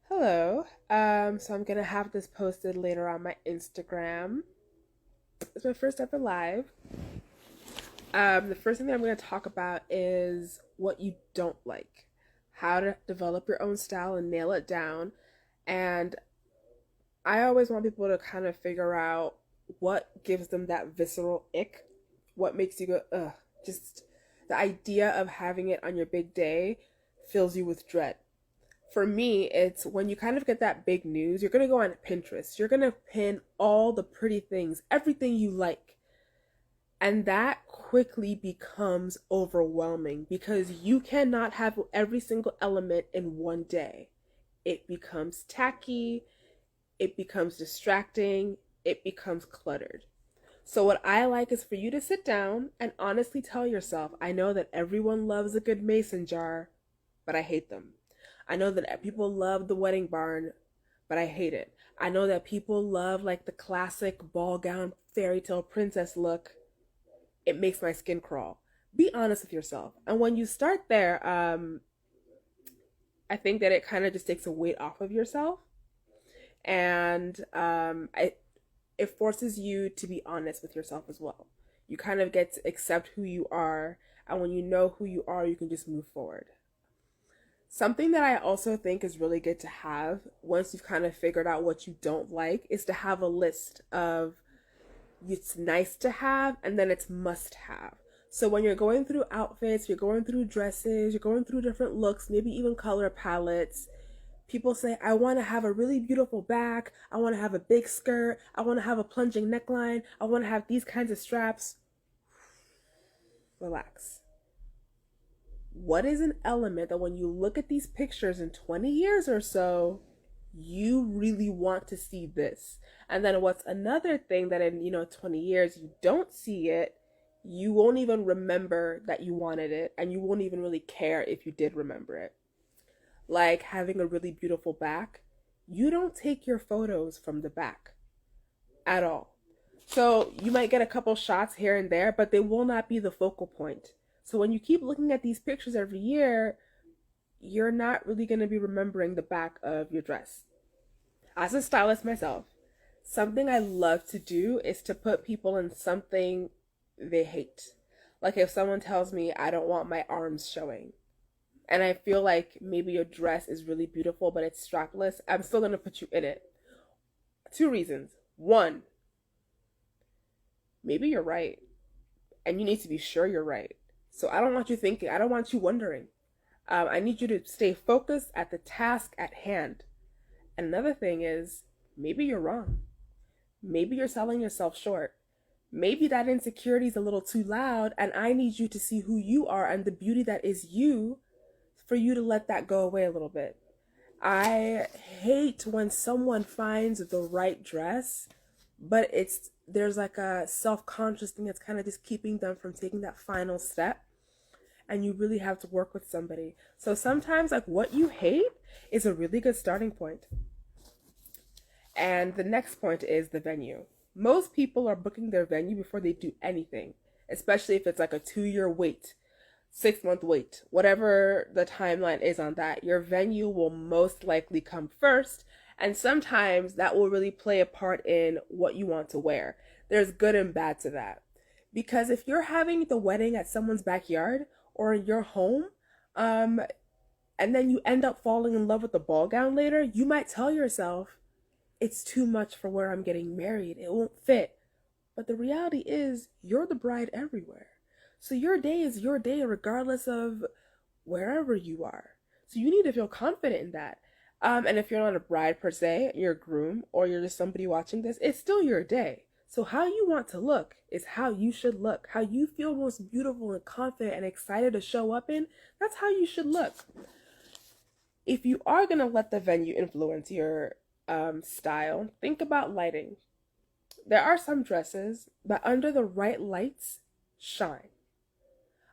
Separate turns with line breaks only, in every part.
Hello. So I'm gonna have this posted later on my Instagram. It's my first ever live. The first thing that I'm gonna talk about is what you don't like, how to develop your own style and nail it down. And I always want people to kind of figure out what gives them that visceral ick, what makes you go, ugh. Just the idea of having it on your big day fills you with dread. For me, it's when you kind of get that big news, you're going to go on Pinterest. You're going to pin all the pretty things, everything you like. And that quickly becomes overwhelming because you cannot have every single element in one day. It becomes tacky, it becomes distracting, it becomes cluttered. So, what I like is for you to sit down and honestly tell yourself, I know that everyone loves a good mason jar, but I hate them. I know that people love the wedding barn, but I hate it. I know that people love like the classic ball gown fairy tale princess look. It makes my skin crawl. Be honest with yourself. And when you start there, I think that it kind of just takes a weight off of yourself. And it forces you to be honest with yourself as well. You kind of get to accept who you are. And when you know who you are, you can just move forward. Something that I also think is really good to have once you've kind of figured out what you don't like is to have a list of it's nice to have and then it's must have. So when you're going through outfits, you're going through dresses, you're going through different looks, maybe even color palettes, people say, I want to have a really beautiful back, I want to have a big skirt, I want to have a plunging neckline, I want to have these kinds of straps. Relax. What is an element that when you look at these pictures in 20 years or so, you really want to see this? And then what's another thing that in, 20 years you don't see it, you won't even remember that you wanted it and you won't even really care if you did remember it. Like having a really beautiful back, you don't take your photos from the back at all. So you might get a couple shots here and there, but they will not be the focal point. So when you keep looking at these pictures every year, you're not really going to be remembering the back of your dress. As a stylist myself, something I love to do is to put people in something they hate. Like if someone tells me I don't want my arms showing, and I feel like maybe your dress is really beautiful, but it's strapless, I'm still going to put you in it. Two reasons. One, maybe you're right, and you need to be sure you're right. So I don't want you thinking, I don't want you wondering. I need you to stay focused at the task at hand. And another thing is, maybe you're wrong. Maybe you're selling yourself short. Maybe that insecurity is a little too loud, and I need you to see who you are and the beauty that is you for you to let that go away a little bit. I hate when someone finds the right dress, but there's like a self-conscious thing that's kind of just keeping them from taking that final step, and you really have to work with somebody. So sometimes like what you hate is a really good starting point. And the next point is the venue. Most people are booking their venue before they do anything, especially if it's like a 2 year wait, 6 month wait, whatever the timeline is on that. Your venue will most likely come first. And sometimes that will really play a part in what you want to wear. There's good and bad to that. Because if you're having the wedding at someone's backyard or in your home, um, and then you end up falling in love with the ball gown later, you might tell yourself, it's too much for where I'm getting married. It won't fit. But the reality is, you're the bride everywhere. So your day is your day regardless of wherever you are. So you need to feel confident in that. And if you're not a bride per se, you're a groom or you're just somebody watching this, it's still your day. So how you want to look is how you should look. How you feel most beautiful and confident and excited to show up in, that's how you should look. If you are going to let the venue influence your style, think about lighting. There are some dresses that under the right lights shine.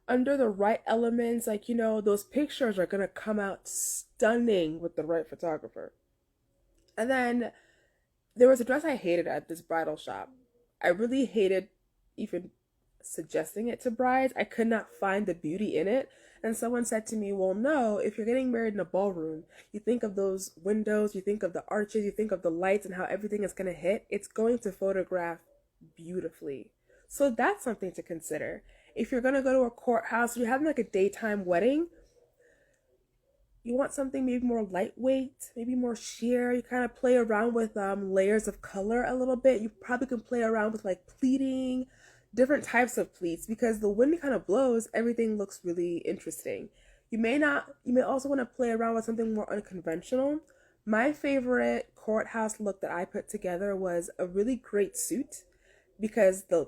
Under the right elements, like, those pictures are going to come out stunning with the right photographer. And then there was a dress I hated at this bridal shop. I really hated even suggesting it to brides. I could not find the beauty in it. And someone said to me, well, no, if you're getting married in a ballroom, you think of those windows, you think of the arches, you think of the lights and how everything is going to hit. It's going to photograph beautifully. So that's something to consider. If you're going to go to a courthouse, you're having like a daytime wedding, you want something maybe more lightweight, maybe more sheer. You kind of play around with layers of color a little bit. You probably can play around with like pleating, different types of pleats, because the wind kind of blows, everything looks really interesting. You may also want to play around with something more unconventional. My favorite courthouse look that I put together was a really great suit because the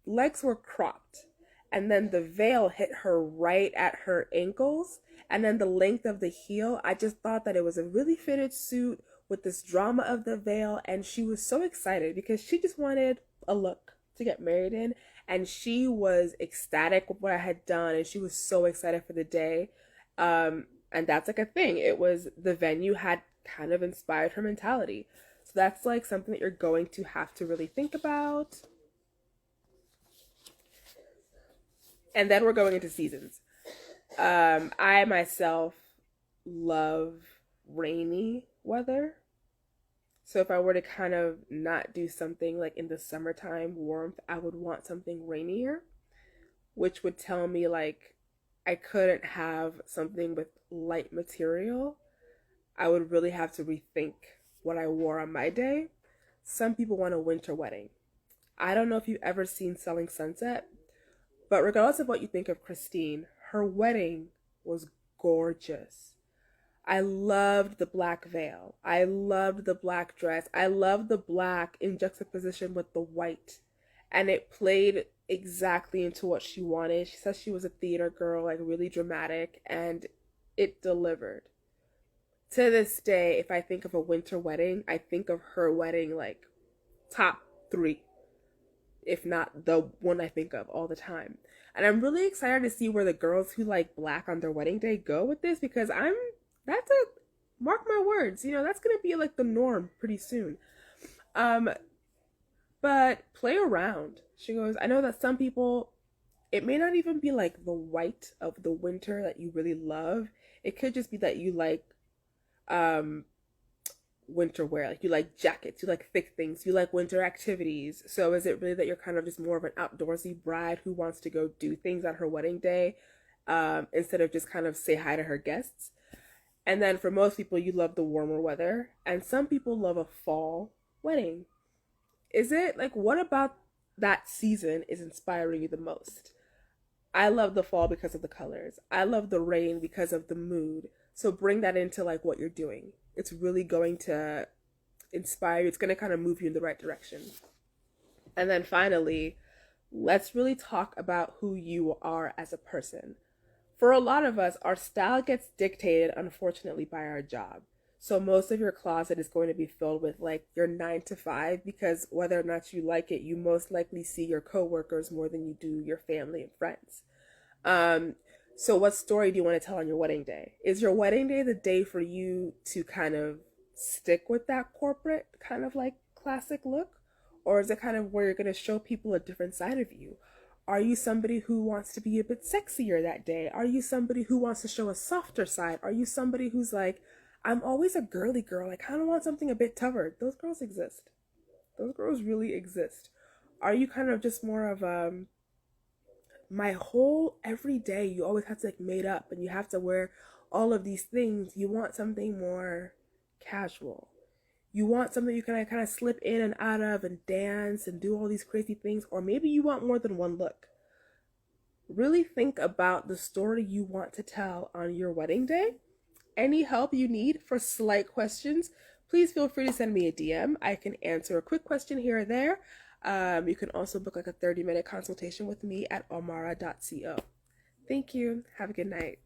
legs were cropped and then the veil hit her right at her ankles, and then the length of the heel. I just thought that it was a really fitted suit with this drama of the veil, and she was so excited because she just wanted a look to get married in, and she was ecstatic with what I had done, and she was so excited for the day. And that's like a thing. It was, the venue had kind of inspired her mentality. So that's like something that you're going to have to really think about. And then we're going into seasons. I myself love rainy weather. So if I were to kind of not do something like in the summertime warmth, I would want something rainier, which would tell me like I couldn't have something with light material. I would really have to rethink what I wore on my day. Some people want a winter wedding. I don't know if you've ever seen Selling Sunset, but regardless of what you think of Christine, her wedding was gorgeous. I loved the black veil. I loved the black dress. I loved the black in juxtaposition with the white. And it played exactly into what she wanted. She says she was a theater girl, like really dramatic, and it delivered. To this day, if I think of a winter wedding, I think of her wedding like top 3, if not the one I think of all the time. And I'm really excited to see where the girls who like black on their wedding day go with this, because that's a, mark my words, that's gonna be like the norm pretty soon. But play around. She goes, I know that some people, it may not even be like the white of the winter that you really love. It could just be that you like winter wear, like you like jackets, you like thick things, you like winter activities. So is it really that you're kind of just more of an outdoorsy bride who wants to go do things on her wedding day, instead of just kind of say hi to her guests? And then for most people, you love the warmer weather, and some people love a fall wedding. Is it like, what about that season is inspiring you the most? I love the fall because of the colors. I love the rain because of the mood. So bring that into like what you're doing. It's really going to inspire you. It's going to kind of move you in the right direction. And then finally, let's really talk about who you are as a person. For a lot of us, our style gets dictated, unfortunately, by our job. So most of your closet is going to be filled with like your 9 to 5, because whether or not you like it, you most likely see your coworkers more than you do your family and friends. So what story do you want to tell on your wedding day? Is your wedding day the day for you to kind of stick with that corporate kind of like classic look? Or is it kind of where you're going to show people a different side of you? Are you somebody who wants to be a bit sexier that day? Are you somebody who wants to show a softer side? Are you somebody who's like, I'm always a girly girl, I kind of want something a bit tougher? Those girls exist. Those girls really exist. Are you kind of just more of my whole every day you always have to like made up and you have to wear all of these things? You want something more casual. You want something you can kind of slip in and out of and dance and do all these crazy things. Or maybe you want more than one look. Really think about the story you want to tell on your wedding day. Any help you need for slight questions, please feel free to send me a DM. I can answer a quick question here or there. You can also book like a 30-minute consultation with me at omara.co. Thank you. Have a good night.